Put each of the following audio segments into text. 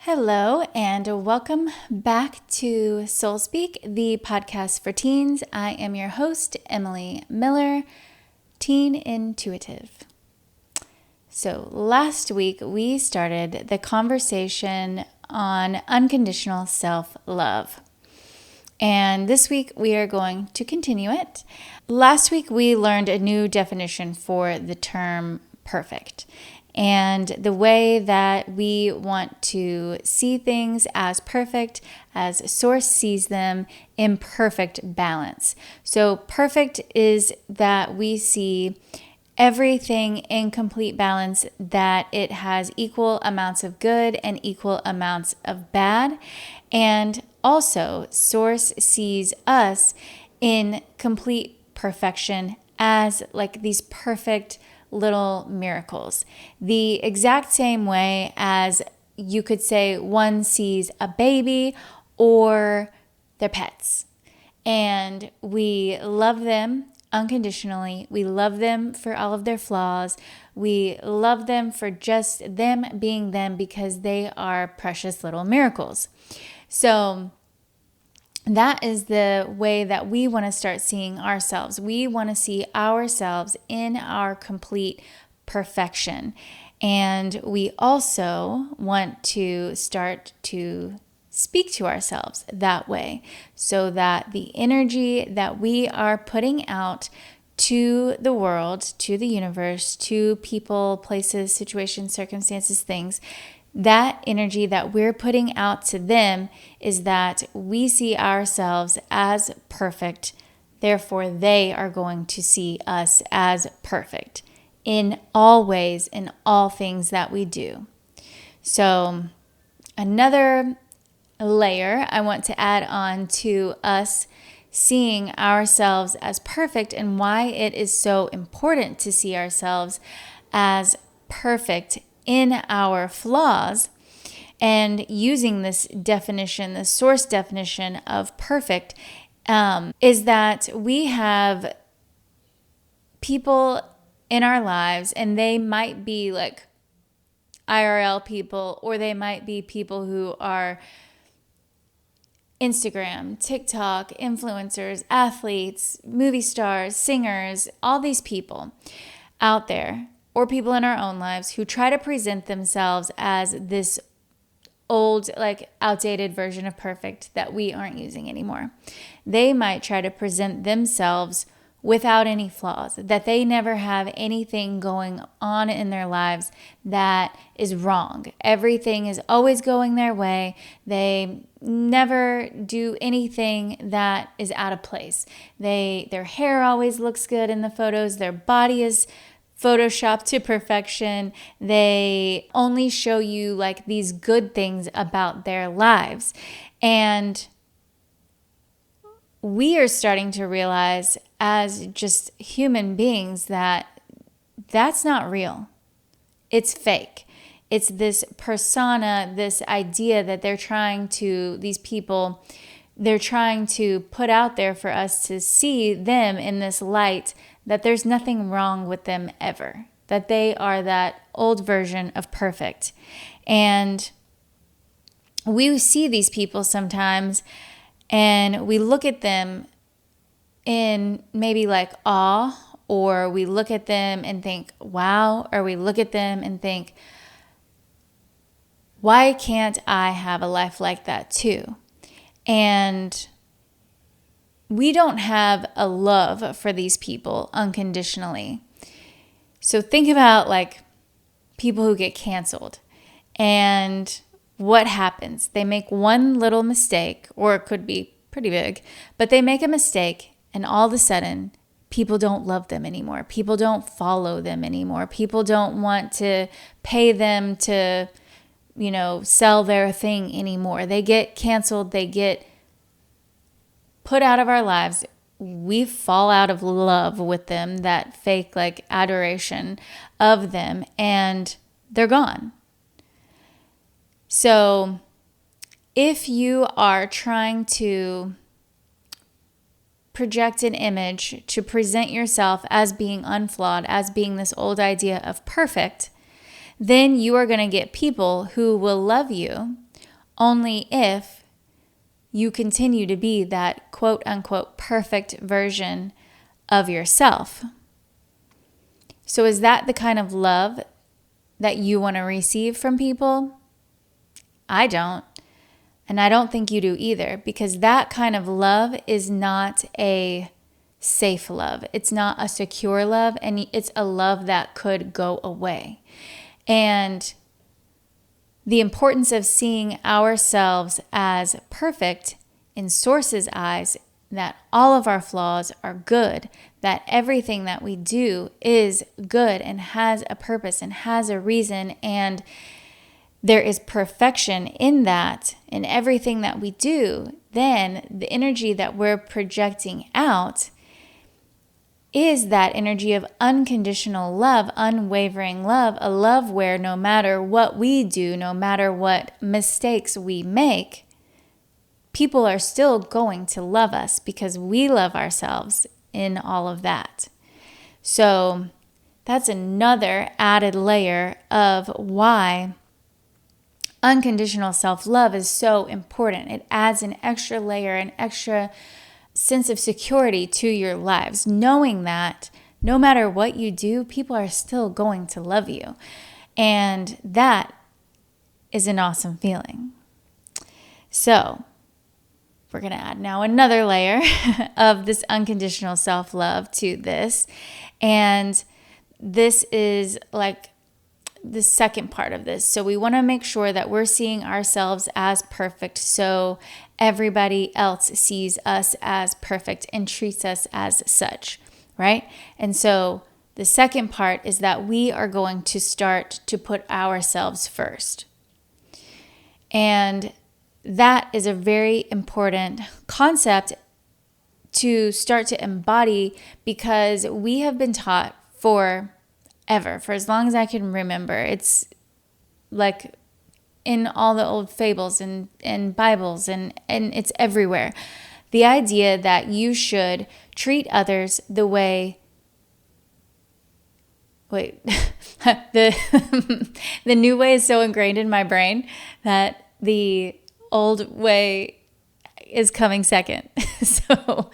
Hello, and welcome back to Soul Speak, the podcast for teens. I am your host, Emily Miller, Teen Intuitive. So, last week we started the conversation on unconditional self-love. And this week we are going to continue it. Last week we learned a new definition for the term perfect, and the way that we want to see things as perfect, as Source sees them, in perfect balance. So perfect is that we see everything in complete balance, that it has equal amounts of good and equal amounts of bad. And also, Source sees us in complete perfection as like these perfect little miracles. The exact same way as you could say one sees a baby or their pets. And we love them unconditionally. We love them for all of their flaws. We love them for just them being them because they are precious little miracles. So that is the way that we want to start seeing ourselves. We want to see ourselves in our complete perfection. And we also want to start to speak to ourselves that way, so that the energy that we are putting out to the world, to the universe, to people, places, situations, circumstances, things, that energy that we're putting out to them is that we see ourselves as perfect. Therefore, they are going to see us as perfect in all ways, in all things that we do. So, another layer I want to add on to us seeing ourselves as perfect, and why it is so important to see ourselves as perfect in our flaws, and using this definition, the Source definition of perfect, is that we have people in our lives, and they might be like IRL people, or they might be people who are Instagram, TikTok, influencers, athletes, movie stars, singers, all these people out there, or people in our own lives who try to present themselves as this old, like outdated version of perfect that we aren't using anymore. They might try to present themselves without any flaws, that they never have anything going on in their lives that is wrong. Everything is always going their way. They never do anything that is out of place. Their hair always looks good in the photos. Their body is photoshopped to perfection. They only show you like these good things about their lives. And we are starting to realize as just human beings that that's not real. It's fake. It's this persona, this idea that these people, they're trying to put out there for us to see them in this light, that there's nothing wrong with them ever, that they are that old version of perfect. And we see these people sometimes, and we look at them in maybe like awe, or we look at them and think, wow, or we look at them and think, why can't I have a life like that too? And we don't have a love for these people unconditionally. So think about like people who get canceled, and what happens? They make one little mistake, or it could be pretty big, but they make a mistake, and all of a sudden people don't love them anymore. People don't follow them anymore. People don't want to pay them to, sell their thing anymore. They get canceled. They get put out of our lives. We fall out of love with them, that fake like adoration of them, and they're gone. So if you are trying to project an image to present yourself as being unflawed, as being this old idea of perfect, then you are going to get people who will love you, only if you continue to be that quote unquote perfect version of yourself. So is that the kind of love that you want to receive from people? I don't. And I don't think you do either, because that kind of love is not a safe love. It's not a secure love, and it's a love that could go away. And the importance of seeing ourselves as perfect in Source's eyes, that all of our flaws are good, that everything that we do is good and has a purpose and has a reason, and there is perfection in that, in everything that we do, then the energy that we're projecting out is that energy of unconditional love, unwavering love, a love where no matter what we do, no matter what mistakes we make, people are still going to love us because we love ourselves in all of that. So that's another added layer of why unconditional self-love is so important. It adds an extra layer, an extra sense of security to your lives, knowing that no matter what you do, people are still going to love you. And that is an awesome feeling. So we're going to add now another layer of this unconditional self-love to this. And this is like the second part of this. So we want to make sure that we're seeing ourselves as perfect, so everybody else sees us as perfect and treats us as such, right? And so the second part is that we are going to start to put ourselves first. And that is a very important concept to start to embody, because we have been taught for as long as I can remember. It's like in all the old fables and Bibles and it's everywhere. The idea that you should treat others the way, the new way is so ingrained in my brain that the old way is coming second. So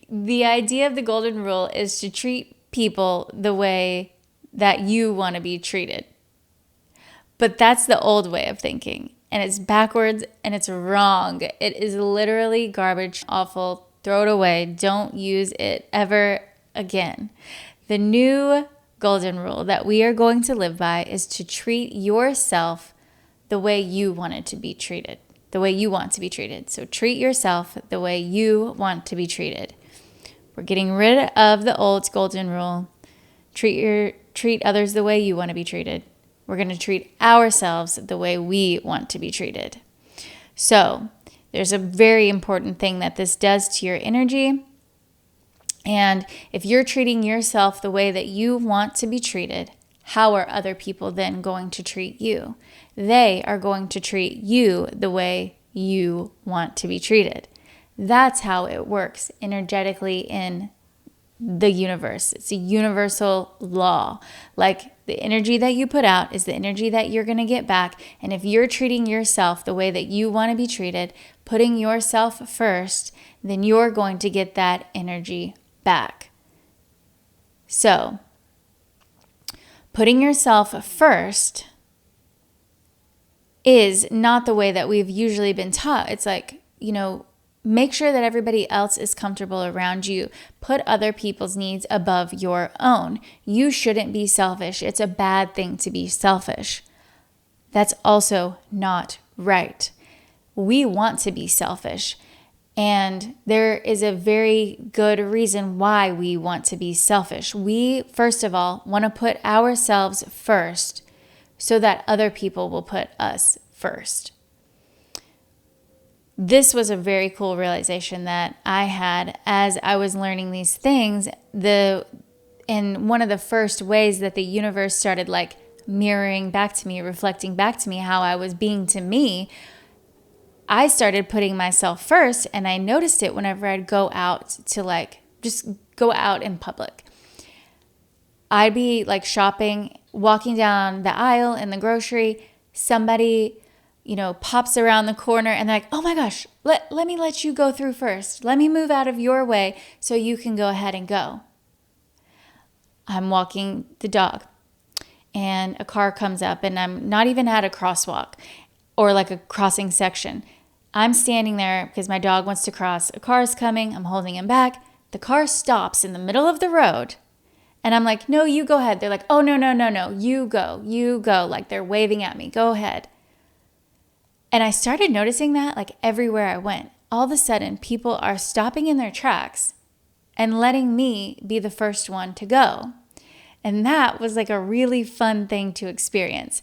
the idea of the golden rule is to treat people the way that you want to be treated. But that's the old way of thinking, and it's backwards and it's wrong. It is literally garbage, awful, throw it away. Don't use it ever again. The new golden rule that we are going to live by is to treat yourself the way you want to be treated. So treat yourself the way you want to be treated. We're getting rid of the old golden rule. Treat others the way you want to be treated. We're going to treat ourselves the way we want to be treated. So there's a very important thing that this does to your energy. And if you're treating yourself the way that you want to be treated, how are other people then going to treat you? They are going to treat you the way you want to be treated. That's how it works energetically in the universe. It's a universal law. Like the energy that you put out is the energy that you're going to get back. And if you're treating yourself the way that you want to be treated, putting yourself first, then you're going to get that energy back. So, putting yourself first is not the way that we've usually been taught. It's like, make sure that everybody else is comfortable around you. Put other people's needs above your own. You shouldn't be selfish. It's a bad thing to be selfish. That's also not right. We want to be selfish. And there is a very good reason why we want to be selfish. We, first of all, want to put ourselves first so that other people will put us first. This was a very cool realization that I had as I was learning these things. And one of the first ways that the universe started like mirroring back to me, reflecting back to me how I was being to me, I started putting myself first, and I noticed it whenever I'd go out to just go out in public. I'd be shopping, walking down the aisle in the grocery, somebody pops around the corner and they're like, oh my gosh, let me let you go through first. Let me move out of your way so you can go ahead and go. I'm walking the dog and a car comes up and I'm not even at a crosswalk or like a crossing section. I'm standing there because my dog wants to cross. A car is coming. I'm holding him back. The car stops in the middle of the road. And I'm like, no, you go ahead. They're like, oh, no, you go. Like they're waving at me. Go ahead. And I started noticing that like everywhere I went. All of a sudden, people are stopping in their tracks and letting me be the first one to go. And that was like a really fun thing to experience.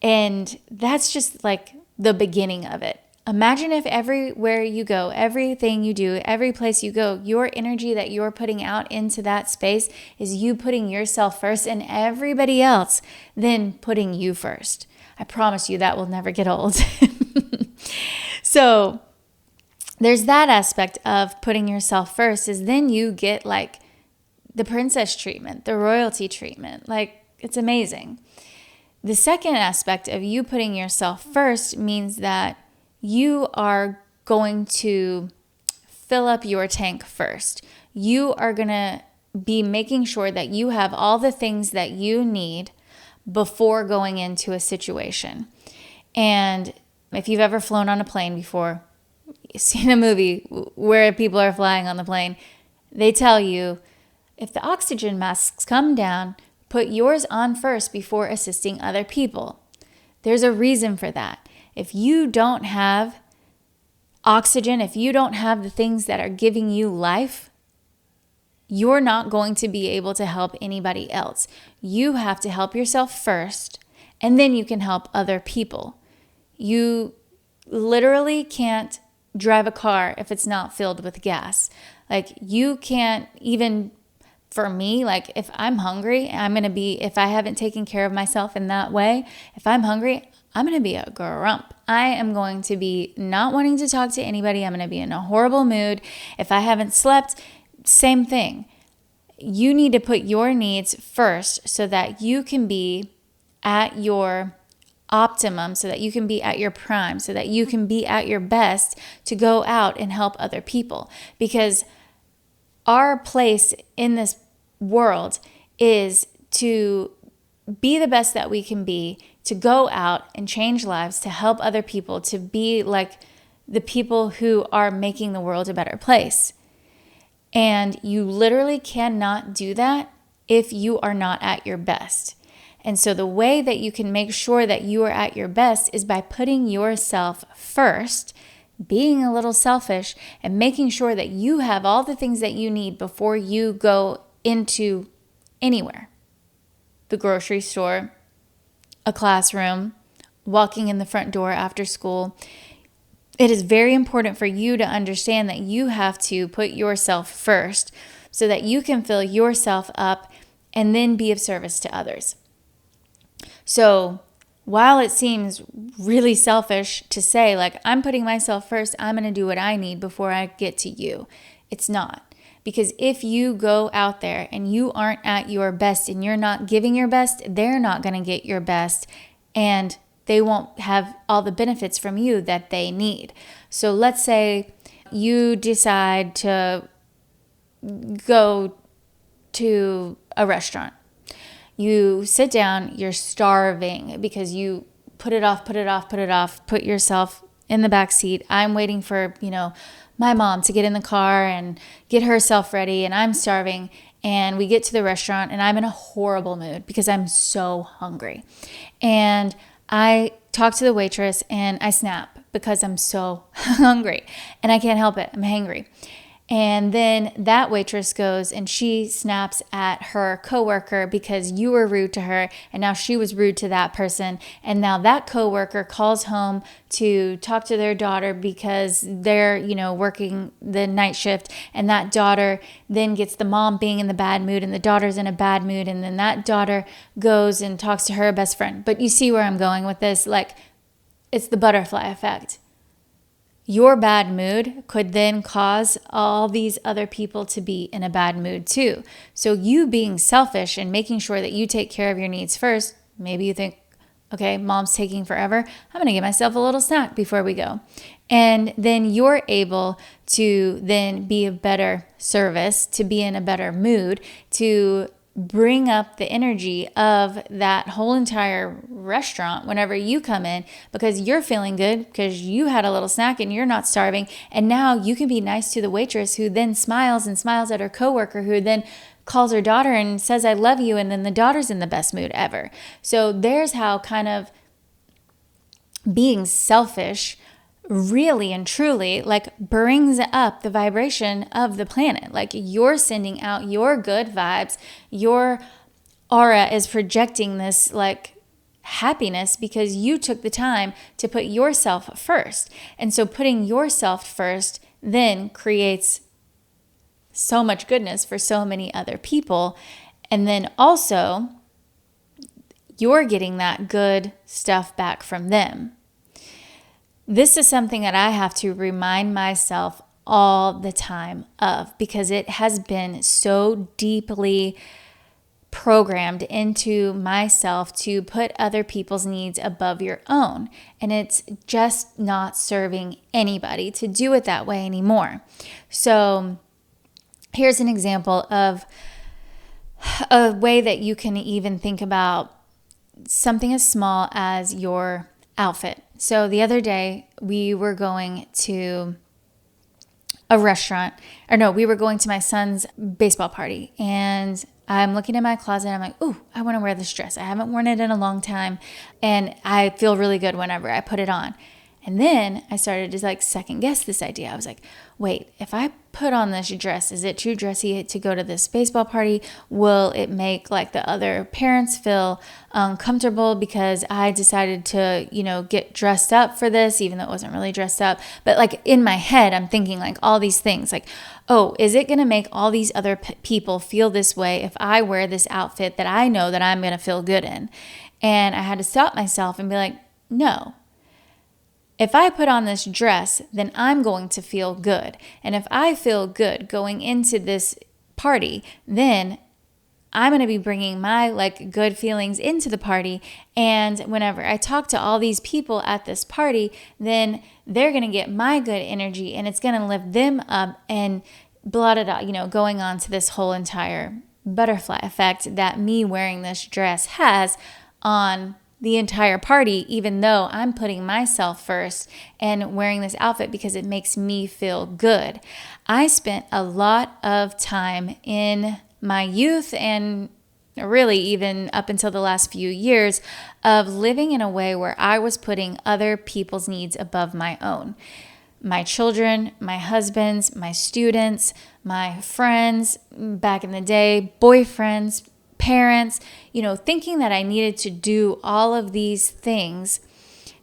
And that's just like the beginning of it. Imagine if everywhere you go, everything you do, every place you go, your energy that you're putting out into that space is you putting yourself first and everybody else then putting you first. I promise you that will never get old. So there's that aspect of putting yourself first is then you get like the princess treatment, the royalty treatment. Like it's amazing. The second aspect of you putting yourself first means that you are going to fill up your tank first. You are going to be making sure that you have all the things that you need before going into a situation. And if you've ever flown on a plane before, seen a movie where people are flying on the plane, they tell you, if the oxygen masks come down, put yours on first before assisting other people. There's a reason for that. If you don't have oxygen, if you don't have the things that are giving you life, you're not going to be able to help anybody else. You have to help yourself first, and then you can help other people. You literally can't drive a car if it's not filled with gas. Like you can't even, for me, like if I'm hungry, if I haven't taken care of myself in that way, if I'm hungry, I'm going to be a grump. I am going to be not wanting to talk to anybody. I'm going to be in a horrible mood. If I haven't slept, same thing. You need to put your needs first so that you can be at your optimum, so that you can be at your prime, so that you can be at your best to go out and help other people. Because our place in this world is to be the best that we can be, to go out and change lives, to help other people, to be like the people who are making the world a better place. And you literally cannot do that if you are not at your best. And so the way that you can make sure that you are at your best is by putting yourself first, being a little selfish, and making sure that you have all the things that you need before you go into anywhere. The grocery store, a classroom, walking in the front door after school. It is very important for you to understand that you have to put yourself first so that you can fill yourself up and then be of service to others. So while it seems really selfish to say, like, I'm putting myself first, I'm going to do what I need before I get to you, it's not. Because if you go out there and you aren't at your best and you're not giving your best, they're not going to get your best and they won't have all the benefits from you that they need. So let's say you decide to go to a restaurant. You sit down, you're starving because you put yourself in the back seat. I'm waiting for, my mom to get in the car and get herself ready, and I'm starving. And we get to the restaurant and I'm in a horrible mood because I'm so hungry. And I talk to the waitress and I snap because I'm so hungry and I can't help it. I'm hangry. And then that waitress goes and she snaps at her coworker because you were rude to her, and now she was rude to that person. And now that coworker calls home to talk to their daughter because they're, working the night shift, and that daughter then gets the mom being in the bad mood and the daughter's in a bad mood, and then that daughter goes and talks to her best friend. But you see where I'm going with this? Like, it's the butterfly effect. Your bad mood could then cause all these other people to be in a bad mood too. So you being selfish and making sure that you take care of your needs first, maybe you think, Okay, mom's taking forever. I'm going to get myself a little snack before we go. And then you're able to then be a better service, to be in a better mood, to bring up the energy of that whole entire restaurant whenever you come in, because you're feeling good because you had a little snack and you're not starving. And now you can be nice to the waitress, who then smiles and smiles at her coworker, who then calls her daughter and says, I love you. And then the daughter's in the best mood ever. So there's how kind of being selfish really and truly like brings up the vibration of the planet. Like you're sending out your good vibes. Your aura is projecting this like happiness because you took the time to put yourself first. And so putting yourself first then creates so much goodness for so many other people. And then also you're getting that good stuff back from them. This is something that I have to remind myself all the time of, because it has been so deeply programmed into myself to put other people's needs above your own. And it's just not serving anybody to do it that way anymore. So here's an example of a way that you can even think about something as small as your outfit. So the other day we were going to a restaurant, we were going to my son's baseball party, and I'm looking in my closet and I'm like, ooh, I want to wear this dress. I haven't worn it in a long time and I feel really good whenever I put it on. And then I started to like second guess this idea. I was like, wait, if I put on this dress, is it too dressy to go to this baseball party? Will it make like the other parents feel uncomfortable because I decided to, get dressed up for this, even though it wasn't really dressed up? But like in my head, I'm thinking like all these things like, oh, is it going to make all these other people feel this way if I wear this outfit that I know that I'm going to feel good in? And I had to stop myself and be like, no. If I put on this dress, then I'm going to feel good. And if I feel good going into this party, then I'm going to be bringing my like good feelings into the party. And whenever I talk to all these people at this party, then they're going to get my good energy and it's going to lift them up and blah, blah, blah, going on to this whole entire butterfly effect that me wearing this dress has on the entire party, even though I'm putting myself first and wearing this outfit because it makes me feel good. I spent a lot of time in my youth and really even up until the last few years of living in a way where I was putting other people's needs above my own. My children, my husbands, my students, my friends, back in the day, boyfriends, parents, thinking that I needed to do all of these things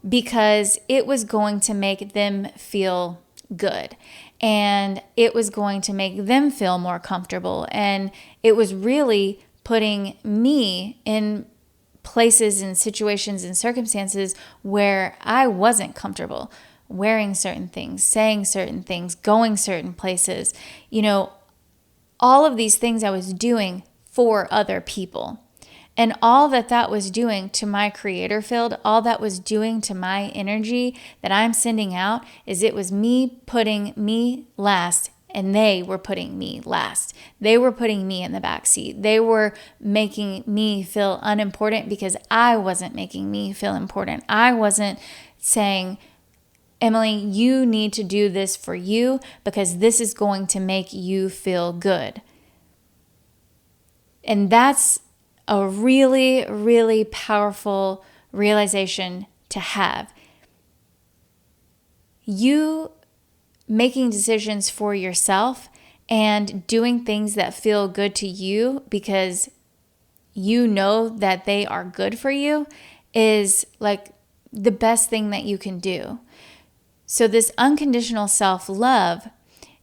because it was going to make them feel good and it was going to make them feel more comfortable. And it was really putting me in places and situations and circumstances where I wasn't comfortable wearing certain things, saying certain things, going certain places, all of these things I was doing for other people. And all that was doing to my creator field, all that was doing to my energy that I'm sending out is it was me putting me last and they were putting me last. They were putting me in the back seat. They were making me feel unimportant because I wasn't making me feel important. I wasn't saying, Emily, you need to do this for you because this is going to make you feel good. And that's a really, really powerful realization to have. You making decisions for yourself and doing things that feel good to you because you know that they are good for you is like the best thing that you can do. So this unconditional self-love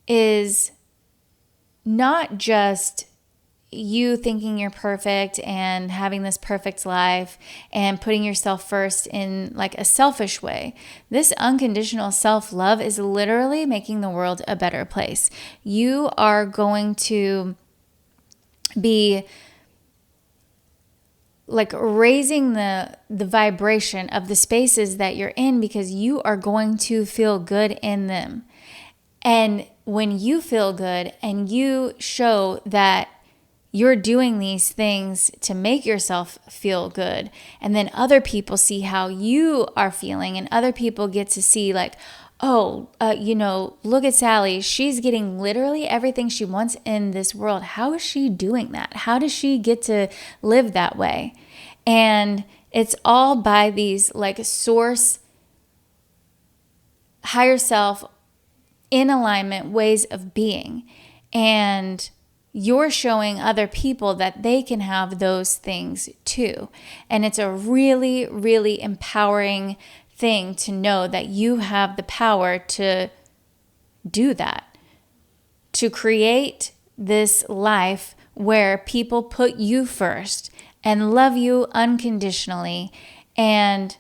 is not just you thinking you're perfect and having this perfect life and putting yourself first in like a selfish way. This unconditional self-love is literally making the world a better place. You are going to be like raising the vibration of the spaces that you're in, because you are going to feel good in them. And when you feel good and you show that you're doing these things to make yourself feel good, and then other people see how you are feeling, and other people get to see like, oh, look at Sally. She's getting literally everything she wants in this world. How is she doing that? How does she get to live that way? And it's all by these like source, higher self, in alignment ways of being. And you're showing other people that they can have those things too. And it's a really, really empowering thing to know that you have the power to do that, to create this life where people put you first and love you unconditionally and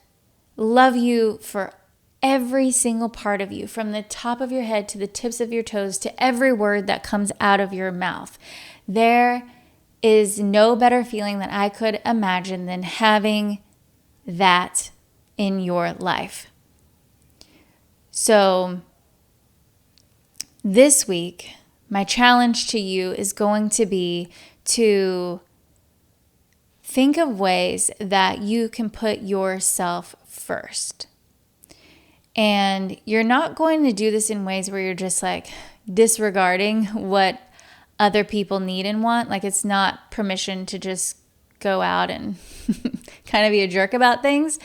love you for every single part of you, from the top of your head to the tips of your toes to every word that comes out of your mouth. There is no better feeling that I could imagine than having that in your life. So this week, my challenge to you is going to be to think of ways that you can put yourself first. And you're not going to do this in ways where you're just like disregarding what other people need and want. Like, it's not permission to just go out and kind of be a jerk about things.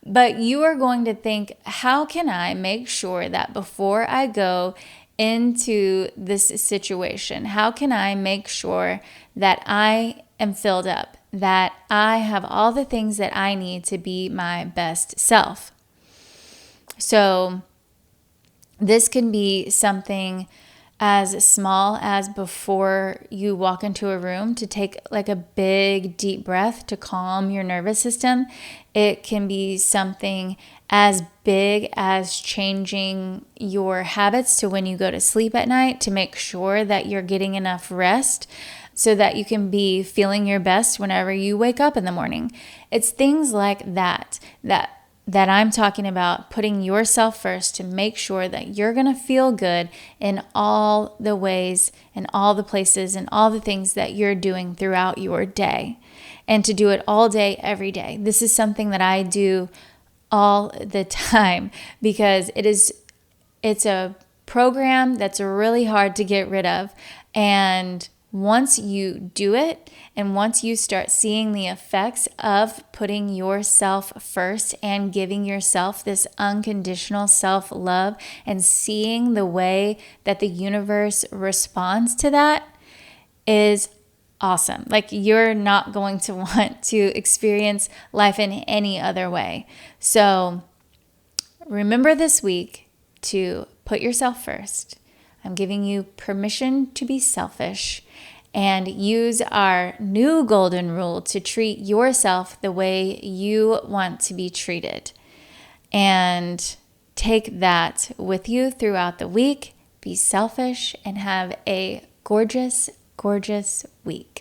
But you are going to think, how can I make sure that before I go into this situation, how can I make sure that I am filled up, that I have all the things that I need to be my best self? So this can be something as small as before you walk into a room to take like a big deep breath to calm your nervous system. It can be something as big as changing your habits to when you go to sleep at night to make sure that you're getting enough rest so that you can be feeling your best whenever you wake up in the morning. It's things like that I'm talking about, putting yourself first to make sure that you're going to feel good in all the ways and all the places and all the things that you're doing throughout your day, and to do it all day, every day. This is something that I do all the time because it's a program that's really hard to get rid of. And once you do it, and once you start seeing the effects of putting yourself first and giving yourself this unconditional self-love and seeing the way that the universe responds to that, is awesome. Like, you're not going to want to experience life in any other way. So remember this week to put yourself first. I'm giving you permission to be selfish, and use our new golden rule to treat yourself the way you want to be treated. And take that with you throughout the week. Be selfish and have a gorgeous, gorgeous week.